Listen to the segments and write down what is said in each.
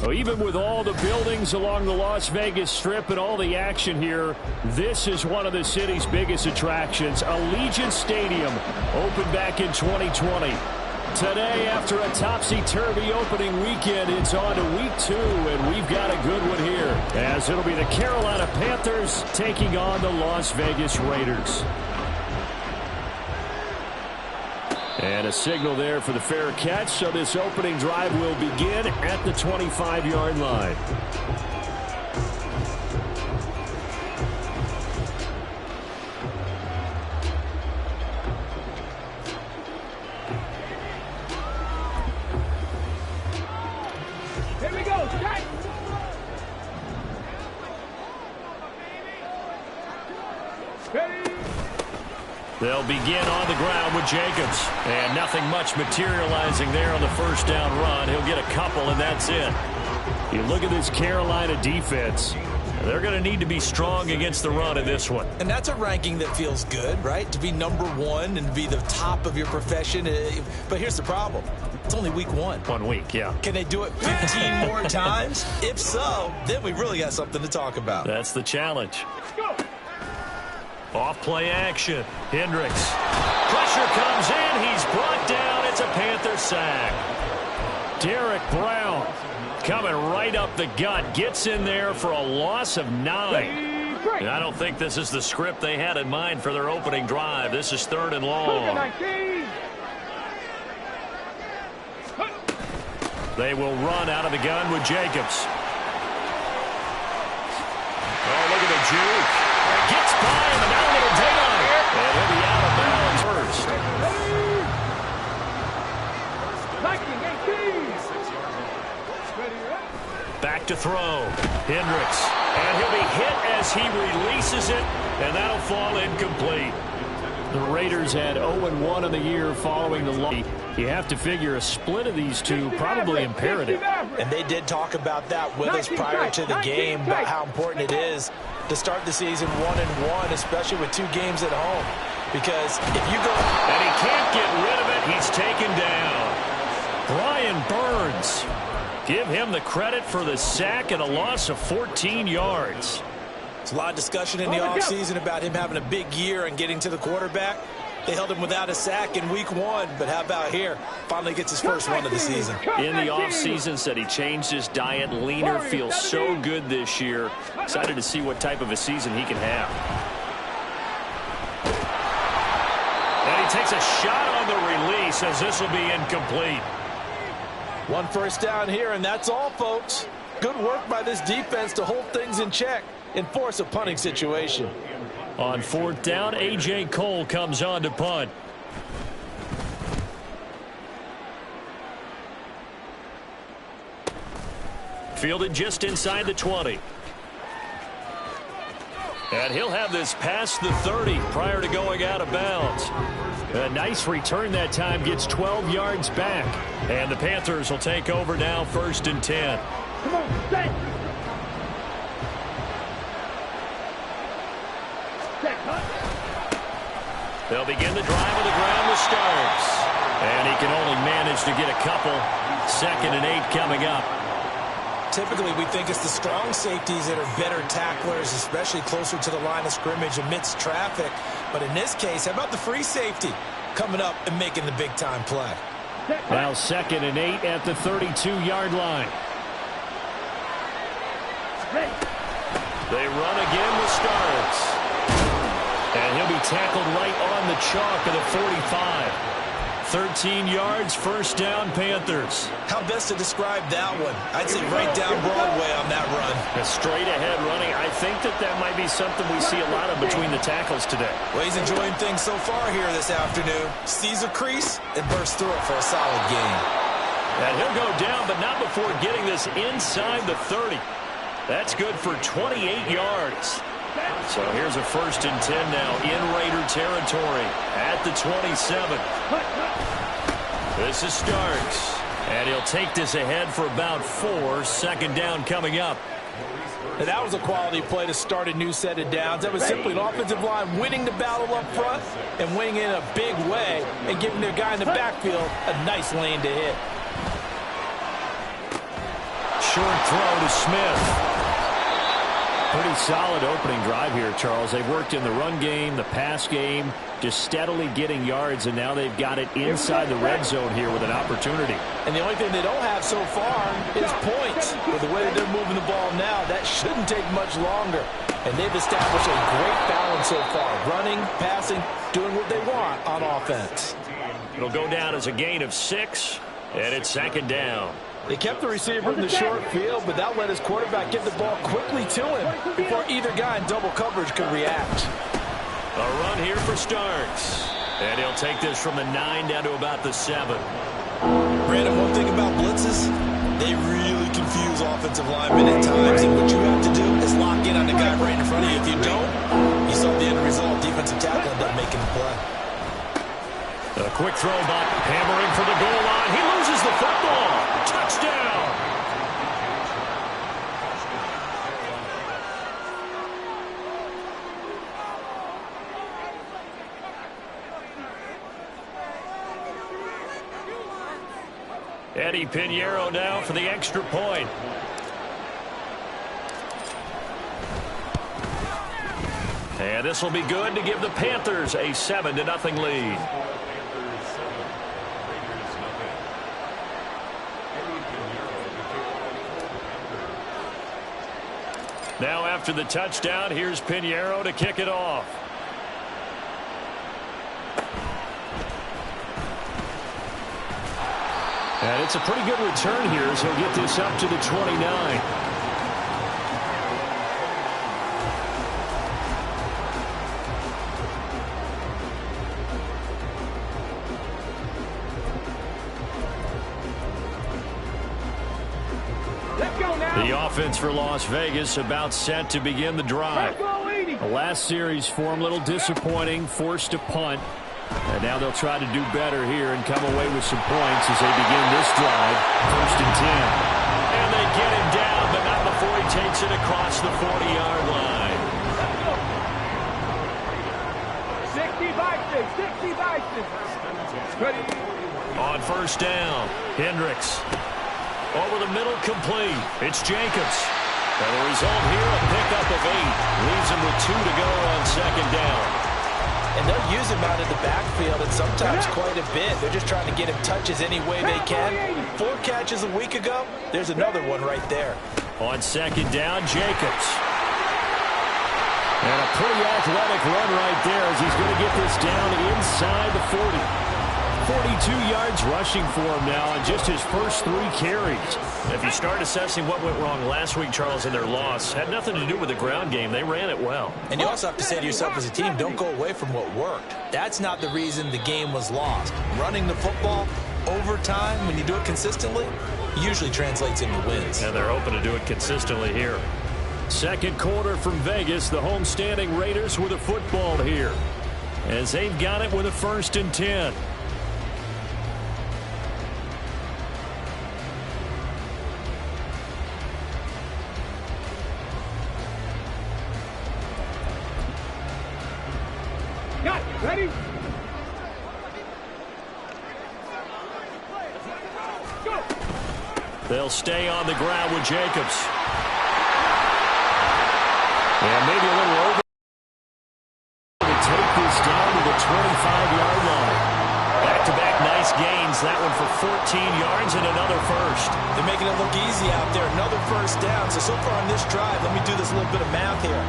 Well, even with all the buildings along the Las Vegas Strip and all the action here, this is one of the city's biggest attractions. Allegiant Stadium opened back in 2020. Today, after a topsy-turvy opening weekend, it's on to week 2, and we've got a good one here, as it'll be the Carolina Panthers taking on the Las Vegas Raiders. And a signal there for the fair catch, so this opening drive will begin at the 25-yard line. Here we go, Jack! Ready? They'll begin on the ground with Jacobs. And nothing much materializing there on the first down run. He'll get a couple, and that's it. You look at this Carolina defense. They're going to need to be strong against the run in this one. And that's a ranking that feels good, right? To be number 1 and be the top of your profession. But here's the problem. It's only week 1. 1 week, yeah. Can they do it 15 more times? If so, then we really got something to talk about. That's the challenge. Off play action. Hendricks. Pressure comes in. He's brought down. It's a Panther sack. Derek Brown coming right up the gut. Gets in there for a loss of 9. And I don't think this is the script they had in mind for their opening drive. This is 3rd and long. They will run out of the gun with Jacobs. Oh, look at the juke. Gets by him, and now a little daylight. And he'll be out of bounds first. Back to throw. Hendricks. And he'll be hit as he releases it, and that'll fall incomplete. The Raiders had 0-1 in the year following the loss. You have to figure a split of these two, probably imperative. And they did talk about that with us prior to the game, about how important it is to start the season 1-1, especially with 2 games at home. Because if you go... And he can't get rid of it. He's taken down. Brian Burns. Give him the credit for the sack and a loss of 14 yards. There's a lot of discussion in the offseason about him having a big year and getting to the quarterback. They held him without a sack in week 1, but how about here? Finally gets his first one of the season. In the offseason, said he changed his diet, leaner, feels so good this year. Excited to see what type of a season he can have. And he takes a shot on the release as this will be incomplete. 1 first down here, and that's all, folks. Good work by this defense to hold things in check and force a punting situation. On 4th down, A.J. Cole comes on to punt. Fielded just inside the 20. And he'll have this past the 30 prior to going out of bounds. A nice return that time, gets 12 yards back. And the Panthers will take over now, 1st and 10. Come on, stay. They'll begin the drive on the ground with Starks. And he can only manage to get a couple. 2nd and 8 coming up. Typically, we think it's the strong safeties that are better tacklers, especially closer to the line of scrimmage amidst traffic. But in this case, how about the free safety coming up and making the big-time play? Now 2nd and 8 at the 32-yard line. They run again with Starks. And he'll be tackled right on the chalk of the 45. 13 yards, 1st down, Panthers. How best to describe that one? I'd say right down Broadway on that run. A straight ahead running. I think that might be something we see a lot of between the tackles today. Well, he's enjoying things so far here this afternoon. Sees a crease and bursts through it for a solid gain. And he'll go down, but not before getting this inside the 30. That's good for 28 yards. So here's a 1st and 10 now in Raider territory at the 27. This is Starks. And he'll take this ahead for about 4. 2nd down coming up. And that was a quality play to start a new set of downs. That was simply an offensive line winning the battle up front and winning in a big way and giving their guy in the backfield a nice lane to hit. short throw to Smith. Pretty solid opening drive here, Charles. They've worked in the run game, the pass game, just steadily getting yards, and now they've got it inside the red zone here with an opportunity. And the only thing they don't have so far is points. With the way that they're moving the ball now, that shouldn't take much longer. And they've established a great balance so far. Running, passing, doing what they want on offense. It'll go down as a gain of 6, and it's second down. They kept the receiver in the short field, but that let his quarterback get the ball quickly to him before either guy in double coverage could react. A run here for Starks. And he'll take this from the 9 down to about the 7. Brandon, one thing about blitzes, they really confuse offensive linemen at times, and what you have to do is lock in on the guy right in front of you. If you don't, you saw the end result. Defensive tackle ended up making the play. A quick throw, but hammering for the goal line. He loses the football. Touchdown. Eddie Pinheiro now for the extra point. And this will be good to give the Panthers a 7-0 lead. Now after the touchdown, here's Pinheiro to kick it off. And it's a pretty good return here as he'll get this up to the 29. The offense for Las Vegas about set to begin the drive. The last series for him, a little disappointing, forced to punt. And now they'll try to do better here and come away with some points as they begin this drive. 1st and 10. And they get him down, but not before he takes it across the 40-yard line. 60 by 6. On 1st down, Hendricks. Over the middle, complete. It's Jacobs. And the result here, a pickup of 8. Leaves him with 2 to go on 2nd down. And they'll use him out of the backfield, and sometimes quite a bit. They're just trying to get him touches any way they can. 4 catches a week ago. There's another one right there. On 2nd down, Jacobs. And a pretty athletic run right there as he's going to get this down inside the 40. 42 yards rushing for him now on just his first 3 carries. If you start assessing what went wrong last week, Charles, in their loss, had nothing to do with the ground game. They ran it well. And you also have to say to yourself as a team, don't go away from what worked. That's not the reason the game was lost. Running the football over time, when you do it consistently, usually translates into wins. And they're hoping to do it consistently here. Second quarter from Vegas, the homestanding Raiders with a football here, as they've got it with a 1st and 10. Ready? Go. They'll stay on the ground with Jacobs. And maybe a little over to take this down to the 25-yard line. Back-to-back nice gains. That one for 14 yards and another first. They're making it look easy out there. Another 1st down. So far on this drive, let me do this little bit of math here.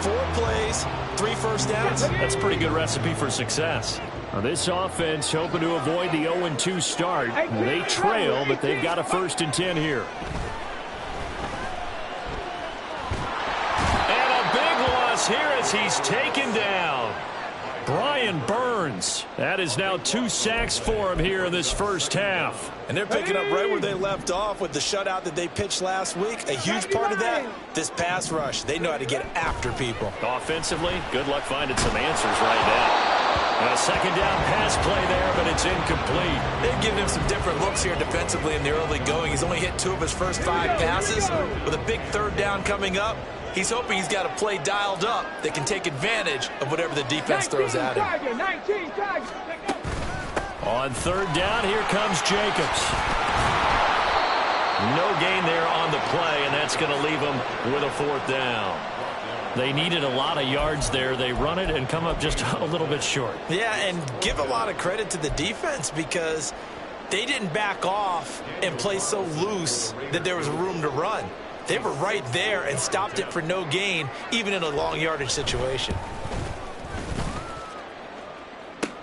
4 plays, 3 1st downs. That's a pretty good recipe for success. Now this offense hoping to avoid the 0-2 start. They trail, but they've got a 1st and 10 here. And a big loss here as he's taken down. Brian Burns. That is now 2 sacks for him here in this first half. And they're picking up right where they left off with the shutout that they pitched last week. A huge part of that, this pass rush. They know how to get after people. Offensively, good luck finding some answers right now. And a 2nd down pass play there, but it's incomplete. They've given him some different looks here defensively in the early going. He's only hit 2 of his first 5 passes. With a big 3rd down coming up, he's hoping he's got a play dialed up that can take advantage of whatever the defense throws at him. On 3rd down, here comes Jacobs. No gain there on the play, and that's going to leave them with a 4th down. They needed a lot of yards there. They run it and come up just a little bit short. Yeah, and give a lot of credit to the defense because they didn't back off and play so loose that there was room to run. They were right there and stopped it for no gain, even in a long yardage situation.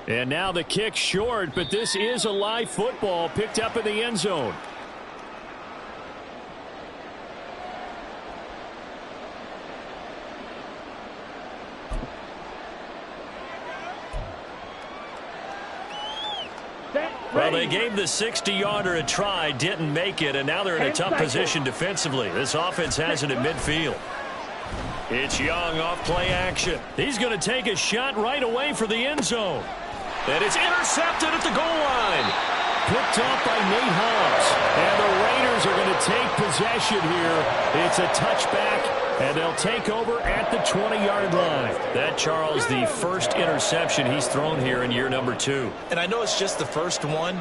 And now the kick short, but this is a live football picked up in the end zone. Well, they gave the 60-yarder a try, didn't make it, and now they're in a tough position defensively. This offense has it at midfield. It's Young off play action. He's going to take a shot right away for the end zone. And it's intercepted at the goal line. Picked off by Nate Hobbs. And the Raiders are going to take possession here. It's a touchback, and they'll take over at the 20-yard line. That, Charles, the first interception he's thrown here in year number 2. And I know it's just the first one,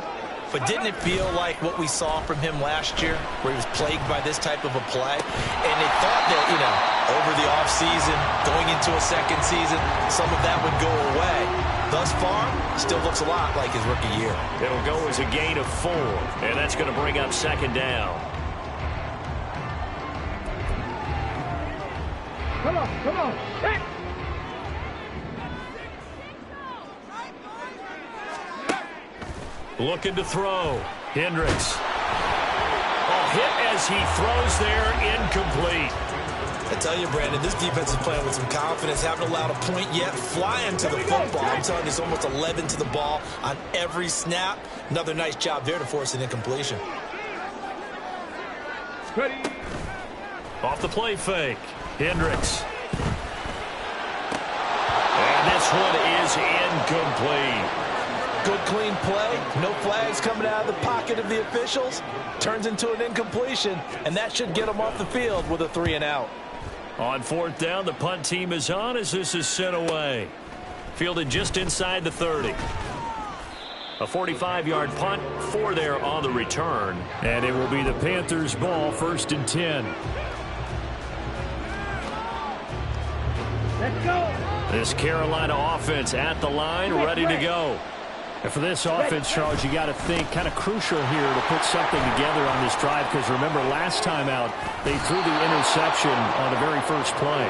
but didn't it feel like what we saw from him last year, where he was plagued by this type of a play? And they thought that, over the offseason, going into a second season, some of that would go away. Thus far, still looks a lot like his rookie year. It'll go as a gain of 4, and that's going to bring up 2nd down. Come on. Hey. Looking to throw. Hendricks. A hit as he throws there, incomplete. I tell you, Brandon, this defense is playing with some confidence. Haven't allowed a point yet. Flying to the football. I'm telling you, it's almost 11 to the ball on every snap. Another nice job there to force an incompletion. Ready. Off the play fake. Hendricks. And this one is incomplete. Good, clean play. No flags coming out of the pocket of the officials. Turns into an incompletion, and that should get them off the field with a 3-and-out. On 4th down, the punt team is on as this is sent away. Fielded just inside the 30. A 45-yard punt, 4 there on the return. And it will be the Panthers' ball, 1st and 10. Let's go. This Carolina offense at the line, ready to go. And for this offense, Charles, you got to think kind of crucial here to put something together on this drive because remember last time out they threw the interception on the very first play.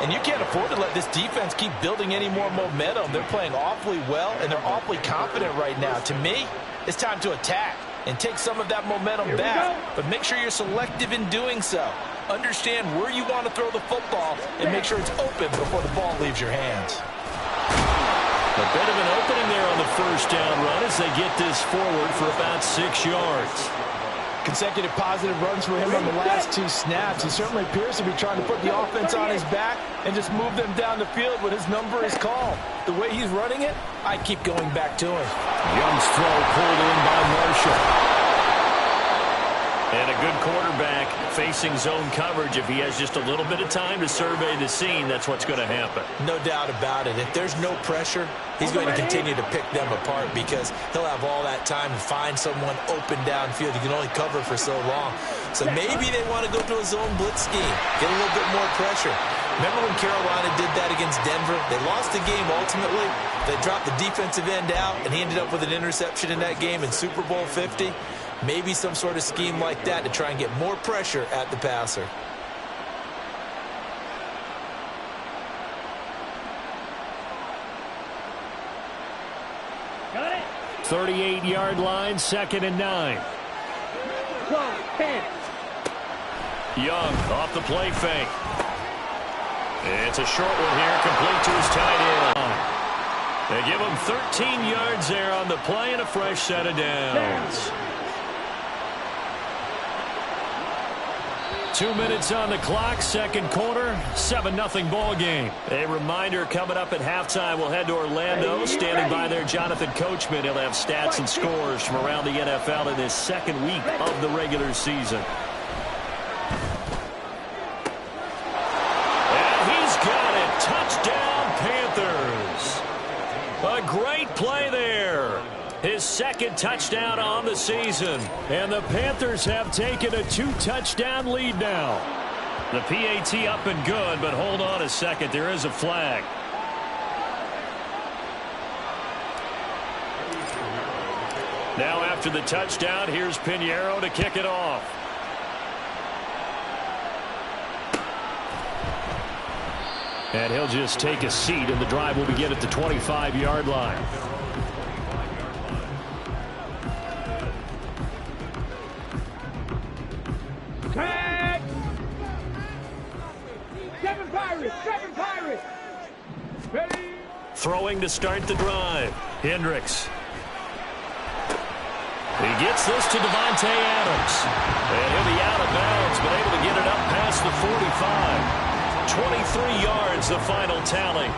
And you can't afford to let this defense keep building any more momentum. They're playing awfully well, and they're awfully confident right now. To me, it's time to attack and take some of that momentum back. But make sure you're selective in doing so. Understand where you want to throw the football and make sure it's open before the ball leaves your hands. A bit of an opening there on the first down run as they get this forward for about 6 yards. Consecutive positive runs for him on the last 2 snaps. He certainly appears to be trying to put the offense on his back and just move them down the field when his number is called. The way he's running it, I keep going back to him. Young's throw pulled in by Marshall. And a good quarterback facing zone coverage. If he has just a little bit of time to survey the scene, that's what's going to happen. No doubt about it. If there's no pressure, he's going to continue to pick them apart because he'll have all that time to find someone open downfield. He can only cover for so long. So maybe they want to go to a zone blitz scheme, get a little bit more pressure. Remember when Carolina did that against Denver? They lost the game ultimately. They dropped the defensive end out, and he ended up with an interception in that game in Super Bowl 50. Maybe some sort of scheme like that to try and get more pressure at the passer. Got it. 38-yard line, 2nd and 9. 10. Young off the play fake. It's a short one here, complete to his tight end. They give him 13 yards there on the play and a fresh set of downs. 2 minutes on the clock, second quarter, 7-0 ball game. A reminder coming up at halftime, we'll head to Orlando. Standing by there, Jonathan Coachman. He'll have stats and scores from around the NFL in his second week of the regular season. And he's got it. Touchdown, Panthers. A great play there. His second touchdown on the season. And the Panthers have taken a 2-touchdown lead now. The PAT up and good, but hold on a second. There is a flag. Now after the touchdown, here's Pinheiro to kick it off. And he'll just take a seat, and the drive will begin at the 25-yard line. Tag! 7 Pirates! 7 Pirates! Ready? Throwing to start the drive. Hendricks. He gets this to Devontae Adams. And he'll be out of bounds, but able to get it up past the 45. 23 yards, the final tally.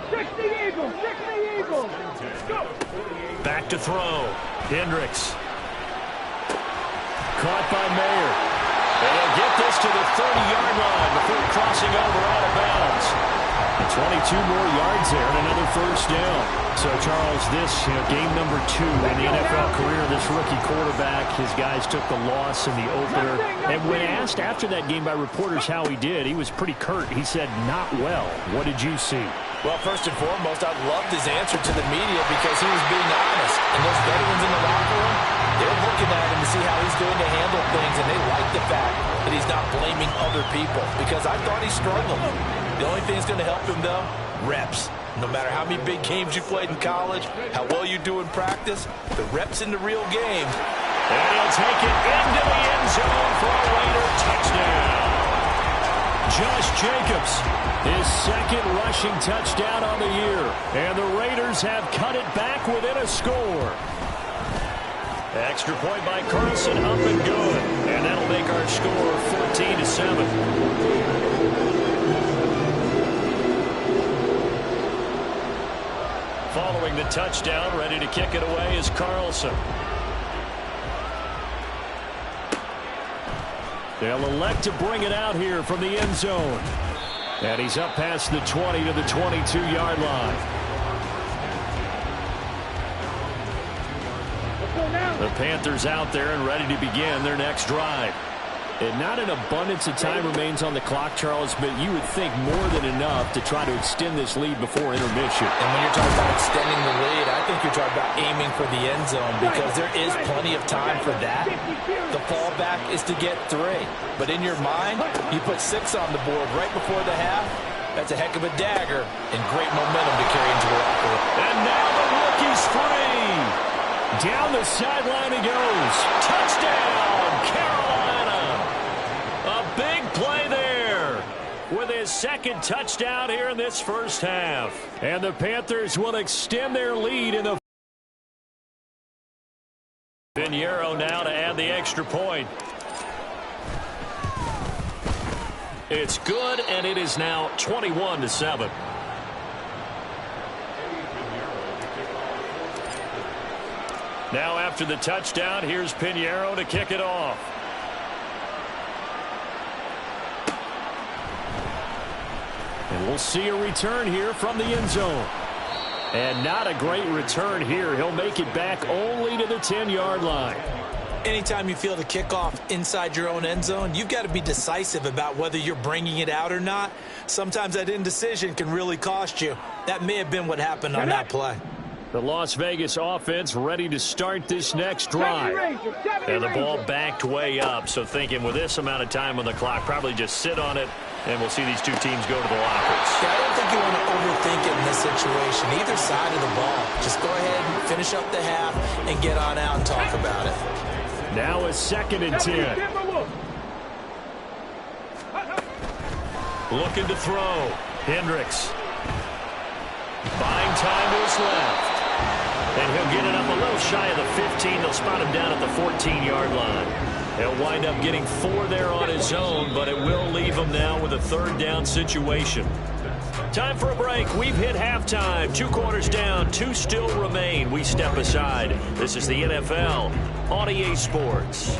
60 Eagles! 60 Eagles! Go! Back to throw. Hendricks. Caught by Mayer. And he'll get this to the 30-yard line before crossing over out of bounds. 22 more yards there and another first down. So, Charles, this game number 2 in the NFL career of this rookie quarterback. His guys took the loss in the opener. And when asked after that game by reporters how he did, he was pretty curt. He said, not well. What did you see? Well, first and foremost, I loved his answer to the media because he was being honest. And those veterans in the locker room, they're looking at him to see how he's going to handle things, and they like the fact that he's not blaming other people because I thought he struggled. The only thing that's going to help him, though, reps. No matter how many big games you played in college, how well you do in practice, the reps in the real game. And he'll take it into the end zone for a Raider touchdown. Josh Jacobs, his second rushing touchdown on the year. And the Raiders have cut it back within a score. Extra point by Carlson, up and good. And that'll make our score 14-7. Following the touchdown, ready to kick it away is Carlson. They'll elect to bring it out here from the end zone. And he's up past the 20 to the 22-yard line. The Panthers out there and ready to begin their next drive. And not an abundance of time remains on the clock, Charles, but you would think more than enough to try to extend this lead before intermission. And when you're talking about extending the lead, I think you're talking about aiming for the end zone because there is plenty of time for that. The fallback is to get 3. But in your mind, you put 6 on the board right before the half. That's a heck of a dagger and great momentum to carry into the locker room. And now the rookie's free. Down the sideline he goes. Touchdown, Carolina. A big play there with his second touchdown here in this first half. And the Panthers will extend their lead in the Pinheiro now to add the extra point. It's good, and it is now 21-7. Now after the touchdown, here's Pinheiro to kick it off. And we'll see a return here from the end zone. And not a great return here. He'll make it back only to the 10-yard line. Anytime you feel the kickoff inside your own end zone, you've got to be decisive about whether you're bringing it out or not. Sometimes that indecision can really cost you. That may have been what happened on that play. The Las Vegas offense ready to start this next drive. And the ball backed way up. So thinking with this amount of time on the clock, probably just sit on it, and we'll see these two teams go to the lockers. Yeah, I don't think you want to overthink it in this situation. Either side of the ball. Just go ahead and finish up the half and get on out and talk about it. Now a 2nd and 10. Looking to throw. Hendricks. Buying time to his left. And he'll get it up a little shy of the 15. They'll spot him down at the 14-yard line. He'll wind up getting 4 there on his own, but it will leave him now with a 3rd down situation. Time for a break. We've hit halftime. 2 quarters down. 2 still remain. We step aside. This is the NFL on EA Sports.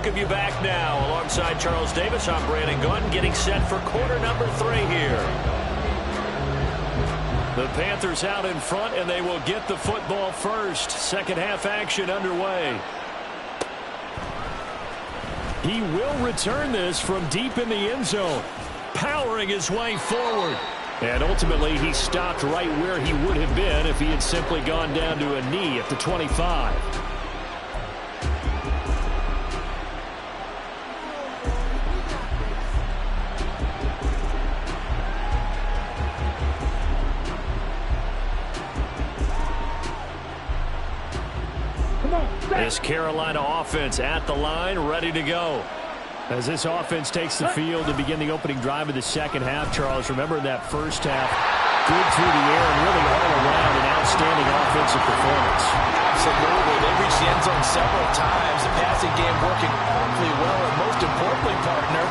welcome you back now. Alongside Charles Davis, I'm Brandon Gunn, getting set for quarter number 3 here. The Panthers out in front, and they will get the football first. Second half action underway. He will return this from deep in the end zone, powering his way forward. And ultimately, he stopped right where he would have been if he had simply gone down to a knee at the 25. This Carolina offense at the line, ready to go. As this offense takes the field to begin the opening drive of the second half, Charles, remember that first half, good through the air and really all around an outstanding offensive performance. Absolutely. They reached the end zone several times. The passing game working awfully well, and most importantly, partner,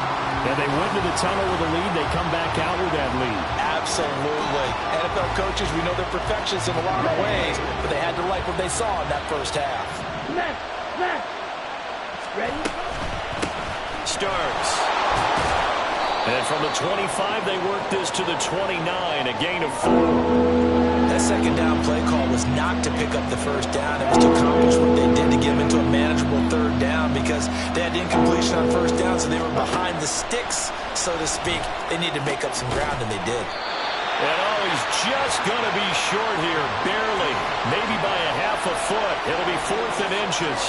and they went to the tunnel with a lead. They come back out with that lead. Absolutely. NFL coaches, we know they're perfectionists in a lot of ways, but they had to like what they saw in that first half. Left. Ready? Starts. And from the 25, they work this to the 29, a gain of 4. That second down play call was not to pick up the first down. It was to accomplish what they did to get them into a manageable third down because they had incompletion on first down, so they were behind the sticks, so to speak. They needed to make up some ground, and they did. And he's just going to be short here, barely, maybe by a half a foot. It'll be 4th and inches.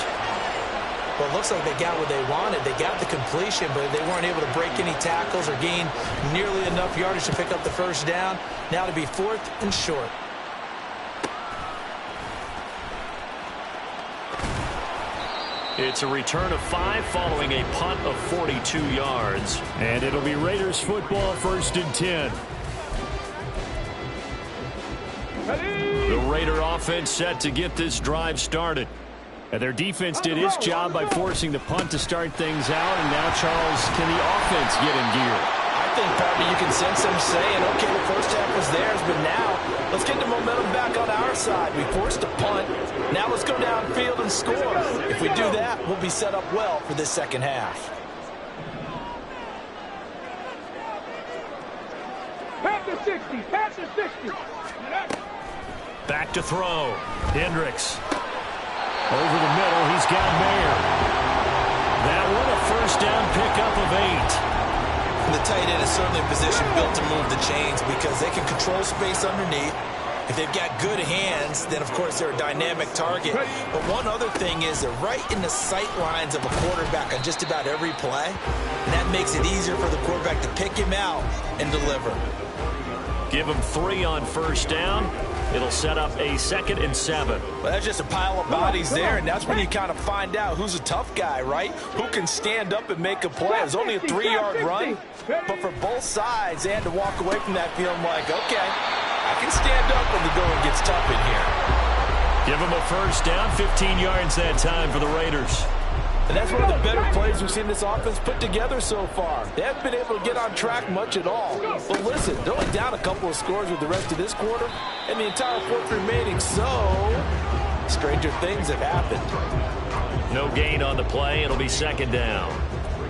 Well, it looks like they got what they wanted. They got the completion, but they weren't able to break any tackles or gain nearly enough yardage to pick up the first down. Now to be 4th and short. It's a return of 5 following a punt of 42 yards. And it'll be Raiders football, 1st and 10. The Raider offense set to get this drive started. And their defense did its job by forcing the punt to start things out. And now, Charles, can the offense get in gear? I think probably you can sense them saying, okay, the first half was theirs, but now let's get the momentum back on our side. We forced a punt. Now let's go downfield and score. If we do that, we'll be set up well for this second half. Past the 60. Past the 60. Back to throw. Hendricks. Over the middle, he's got Mayer. That one a first down pickup of 8. The tight end is certainly a position built to move the chains because they can control space underneath. If they've got good hands, then, of course, they're a dynamic target. But one other thing is they're right in the sight lines of a quarterback on just about every play. And that makes it easier for the quarterback to pick him out and deliver. Give him 3 on first down. It'll set up a 2nd and 7. Well, that's just a pile of bodies there, and that's when you kind of find out who's a tough guy, right? Who can stand up and make a play. It was only a 3-yard run, but for both sides, they had to walk away from that feeling like, okay, I can stand up when the going gets tough in here. Give them a first down, 15 yards that time for the Raiders. And that's one of the better plays we've seen this offense put together so far. They haven't been able to get on track much at all. But listen, they're only down a couple of scores with the rest of this quarter, and the entire 4th remaining, so stranger things have happened. No gain on the play. It'll be 2nd down.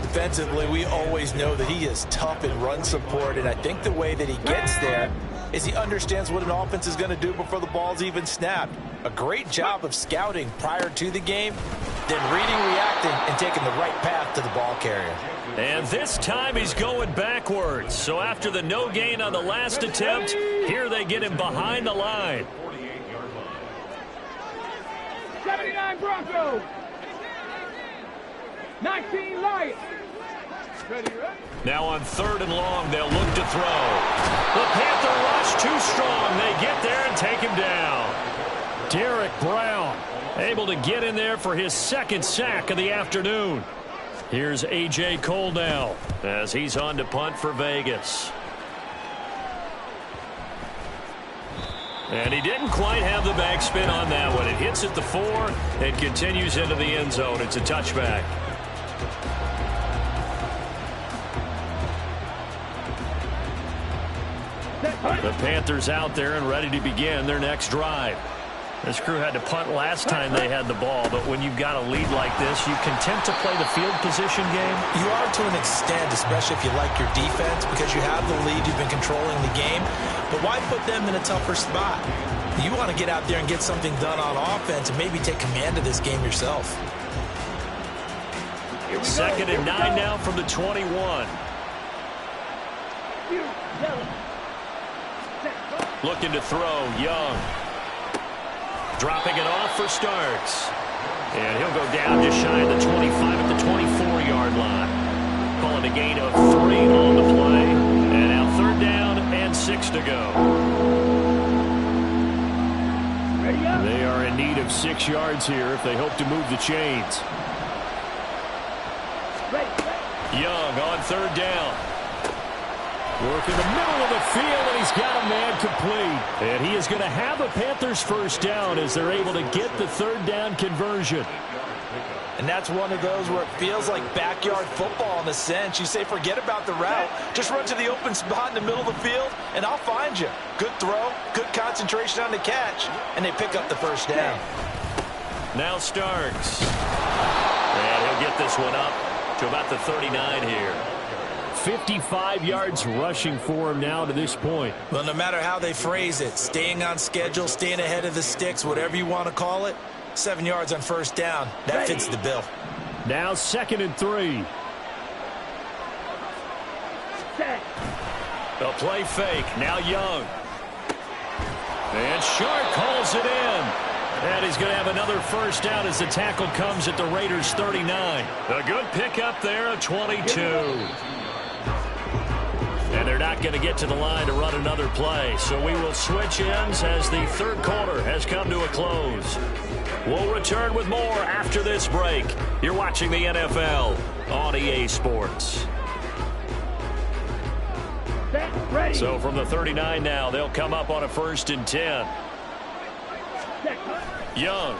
Defensively, we always know that he is tough in run support, and I think the way that he gets there is he understands what an offense is going to do before the ball's even snapped. A great job of scouting prior to the game, then reading, reacting, and taking the right path to the ball carrier. And this time he's going backwards. So after the no gain on the last attempt, here they get him behind the line. 79 Broncos. 19 Lions. Ready? Now on 3rd and long, they'll look to throw. The Panther rush too strong. They get there and take him down. Derek Brown able to get in there for his 2nd sack of the afternoon. Here's A.J. Cole now as he's on to punt for Vegas. And he didn't quite have the backspin on that one. It hits at the 4 and continues into the end zone. It's a touchback. The Panthers out there and ready to begin their next drive. This crew had to punt last time they had the ball, but when you've got a lead like this, you content to play the field position game? You are to an extent, especially if you like your defense, because you have the lead, you've been controlling the game. But why put them in a tougher spot? You want to get out there and get something done on offense and maybe take command of this game yourself. 2nd and 9 now from the 21. Looking to throw, Young. Dropping it off for Starks. And he'll go down just shy of the 25 at the 24-yard line. Calling a gain of 3 on the play. And now 3rd down and 6 to go. They are in need of 6 yards here if they hope to move the chains. Young on 3rd down. Work in the middle of the field, and he's got a man complete. And he is going to have a Panthers 1st down as they're able to get the 3rd down conversion. And that's one of those where it feels like backyard football in a sense. You say forget about the route. Just run to the open spot in the middle of the field, and I'll find you. Good throw, good concentration on the catch, and they pick up the 1st down. Now Starks. And he'll get this one up to about the 39 here. 55 yards rushing for him now to this point. Well, no matter how they phrase it, staying on schedule, staying ahead of the sticks, whatever you want to call it, 7 yards on 1st down. That fits the bill. Now 2nd and 3. A play fake. Now Young. And Sharp calls it in. And he's going to have another 1st down as the tackle comes at the Raiders' 39. A good pickup there of 22. And they're not going to get to the line to run another play. So we will switch ends as the 3rd quarter has come to a close. We'll return with more after this break. You're watching the NFL on EA Sports. So from the 39 now, they'll come up on a 1st and 10. Young.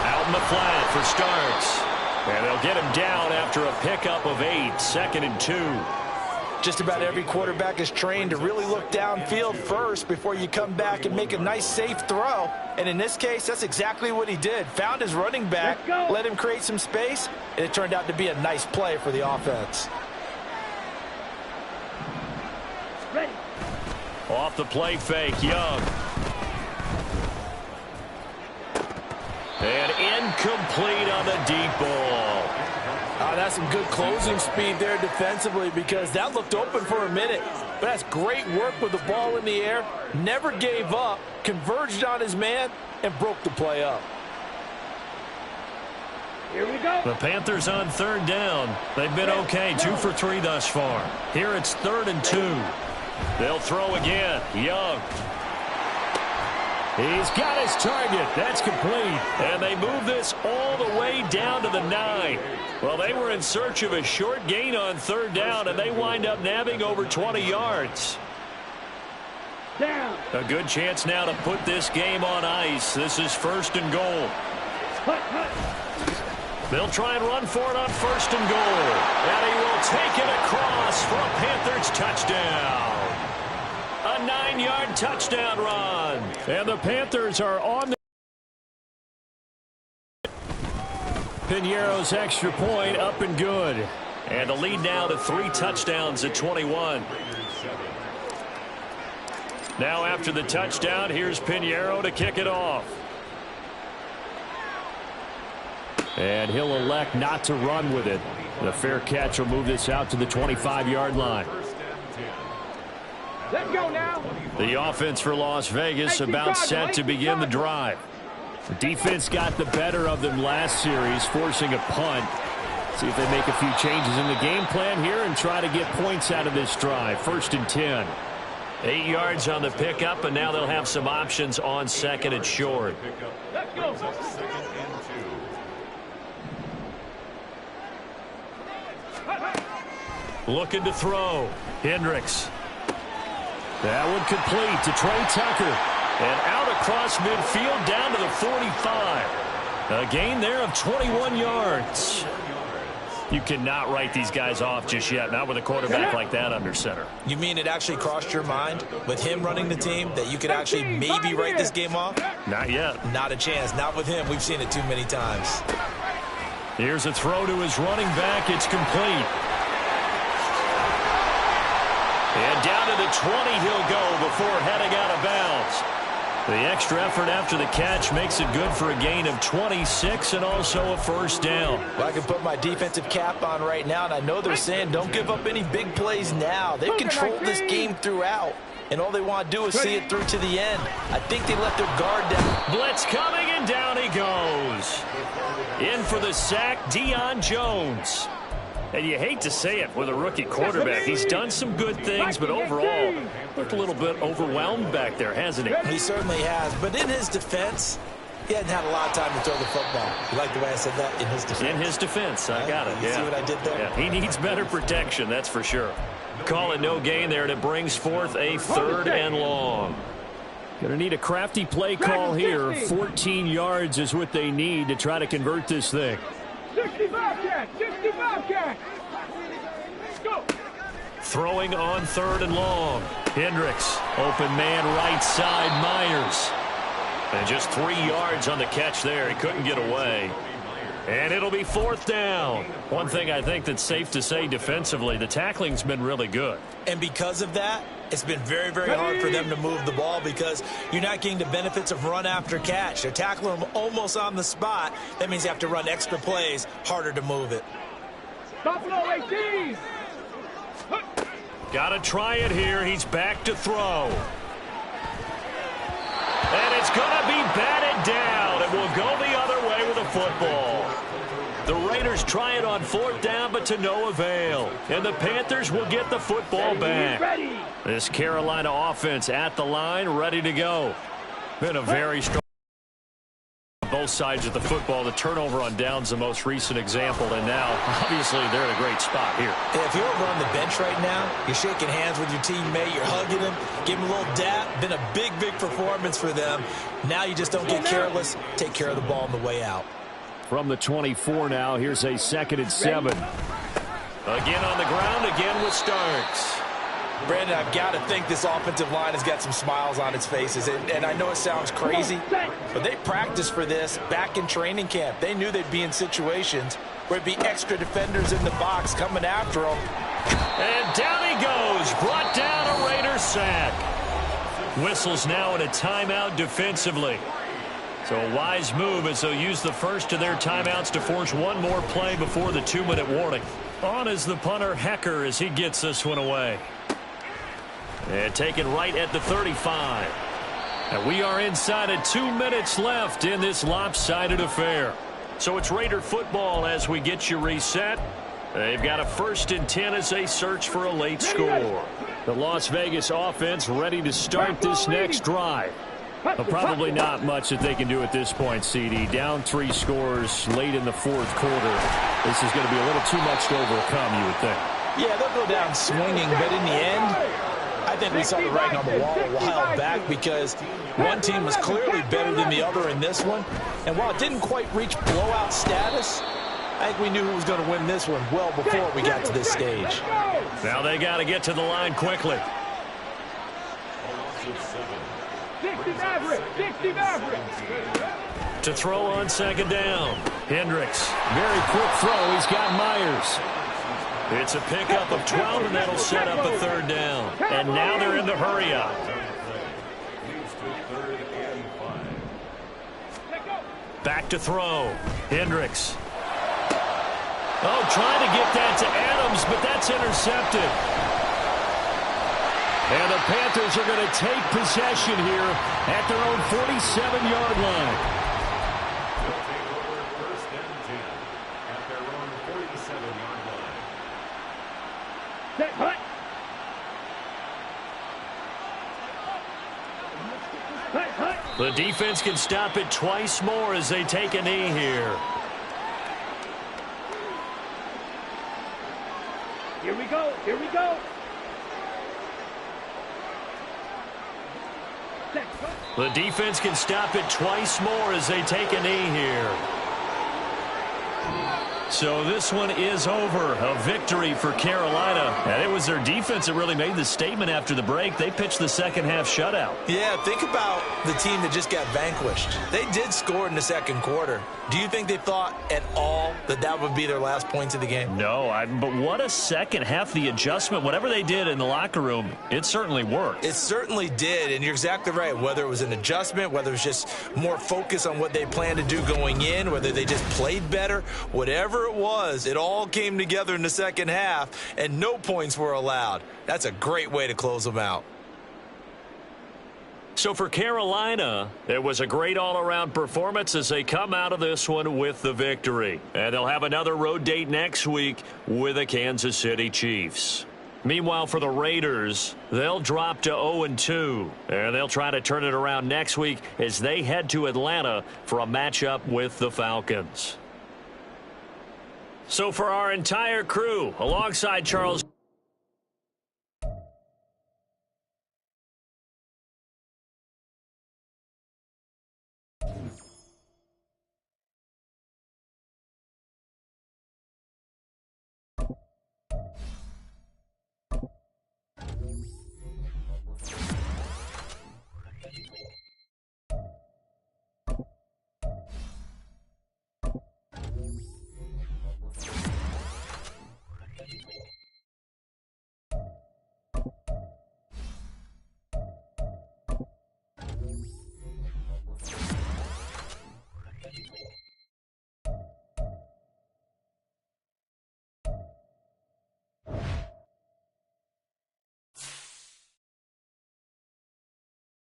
Out in the flat for Starks. And they'll get him down after a pickup of 8, 2nd and 2. Just about every quarterback is trained to really look downfield first before you come back and make a nice, safe throw. And in this case, that's exactly what he did. Found his running back, let him create some space, and it turned out to be a nice play for the offense. Ready. Off the play fake, Young. And incomplete on the deep ball. That's some good closing speed there defensively because that looked open for a minute. But that's great work with the ball in the air. Never gave up, converged on his man, and broke the play up. Here we go. The Panthers on 3rd down. They've been okay, 2 for 3 thus far. Here it's 3rd and 2. They'll throw again. Young. He's got his target. That's complete. And they move this all the way down to the 9. Well, they were in search of a short gain on 3rd down, and they wind up nabbing over 20 yards. Down. A good chance now to put this game on ice. This is 1st and goal. They'll try and run for it on 1st and goal. And he will take it across for a Panthers touchdown. A 9-yard touchdown run. And the Panthers are on the Piñeiro's extra point up and good. And the lead now to 3 touchdowns at 21. Now after the touchdown, here's Piñeiro to kick it off. And he'll elect not to run with it. The fair catch will move this out to the 25-yard line. Let's go now. The offense for Las Vegas about set to begin the drive. The defense got the better of them last series, forcing a punt. See if they make a few changes in the game plan here and try to get points out of this drive. 1st and 10. 8 yards on the pickup, and now they'll have some options on 2nd and short. Let's go. Looking to throw. Hendricks. That one complete to Trey Tucker. And out across midfield down to the 45. A gain there of 21 yards. You cannot write these guys off just yet, not with a quarterback like that under center. You mean it actually crossed your mind with him running the team that you could actually maybe write this game off? Not yet. Not a chance. Not with him. We've seen it too many times. Here's a throw to his running back. It's complete. And down to the 20 he'll go before heading out of bounds. The extra effort after the catch makes it good for a gain of 26 and also a first down. Well, I can put my defensive cap on right now, and I know they're saying don't give up any big plays now. They've controlled this game throughout, and all they want to do is see it through to the end. I think they let their guard down. Blitz coming, and down he goes. In for the sack, Deion Jones. And you hate to say it with a rookie quarterback. He's done some good things, but overall, looked a little bit overwhelmed back there, hasn't he? He certainly has. But in his defense, he hadn't had a lot of time to throw the football. You like the way I said that? In his defense. In his defense. I got it. You see what I did there? Yeah, he needs better protection, that's for sure. Call it no gain there, and it brings forth a 3rd and long. Going to need a crafty play call here. 14 yards is what they need to try to convert this thing. 65 catch, 65 catch. Go. Throwing on 3rd and long. Hendricks, open man right side, Myers. And just 3 yards on the catch there. He couldn't get away. And it'll be 4th down. One thing I think that's safe to say defensively, the tackling's been really good. And because of that, it's been very, very hard for them to move the ball because you're not getting the benefits of run after catch. They're tackling them almost on the spot. That means you have to run extra plays, harder to move it. Buffalo 18. Got to try it here. He's back to throw. And it's going to be batted down. It will go the other way with a football. The Raiders try it on 4th down, but to no avail. And the Panthers will get the football back. This Carolina offense at the line, ready to go. Been a very strong both sides of the football. The turnover on downs the most recent example, and now obviously they're in a great spot here. Yeah, if you're over on the bench right now, you're shaking hands with your teammate, you're hugging him, giving him a little dap. Been a big, big performance for them. Now you just don't get careless. Take care of the ball on the way out. From the 24 now, here's a 2nd and 7. Again on the ground, again with Starks. Brandon, I've got to think this offensive line has got some smiles on its faces. And I know it sounds crazy, but they practiced for this back in training camp. They knew they'd be in situations where it'd be extra defenders in the box coming after them. And down he goes. Brought down a Raiders sack. Whistles now in a timeout defensively. So a wise move as they'll use the first of their timeouts to force one more play before the 2-minute warning. On is the punter, Hecker, as he gets this one away. And taken right at the 35. And we are inside of 2 minutes left in this lopsided affair. So it's Raider football as we get you reset. They've got a 1st and 10 as they search for a late score. The Las Vegas offense ready to start this next drive. But probably not much that they can do at this point, CD. Down 3 scores late in the 4th quarter. This is going to be a little too much to overcome, you would think. Yeah, they'll go down swinging, but in the end, I think we saw the writing on the wall a while back because one team was clearly better than the other in this one. And while it didn't quite reach blowout status, I think we knew who was going to win this one well before we got to this stage. Now they got to get to the line quickly. 60 Maverick, 60 Maverick. To throw on 2nd down. Hendricks, very quick throw. He's got Myers. It's a pickup of 12, and that'll set up a 3rd down. And now they're in the hurry-up. Back to throw. Hendricks. Oh, trying to get that to Adams, but that's intercepted. And the Panthers are going to take possession here at their own 47-yard line. The defense can stop it twice more as they take a knee here. Here we go, here we go. The defense can stop it twice more as they take a knee here. So this one is over. A victory for Carolina. And it was their defense that really made the statement after the break. They pitched the second half shutout. Yeah, think about the team that just got vanquished. They did score in the second quarter. Do you think they thought at all that that would be their last points of the game? No, but what a second half. The adjustment, whatever they did in the locker room, it certainly worked. It certainly did, and you're exactly right. Whether it was an adjustment, whether it was just more focus on what they planned to do going in, whether they just played better, whatever it was, it all came together in the second half, and no points were allowed. That's a great way to close them out. So for Carolina, it was a great all-around performance as they come out of this one with the victory. And they'll have another road date next week with the Kansas City Chiefs. Meanwhile, for the Raiders, they'll drop to 0-2. And they'll try to turn it around next week as they head to Atlanta for a matchup with the Falcons. So for our entire crew, alongside Charles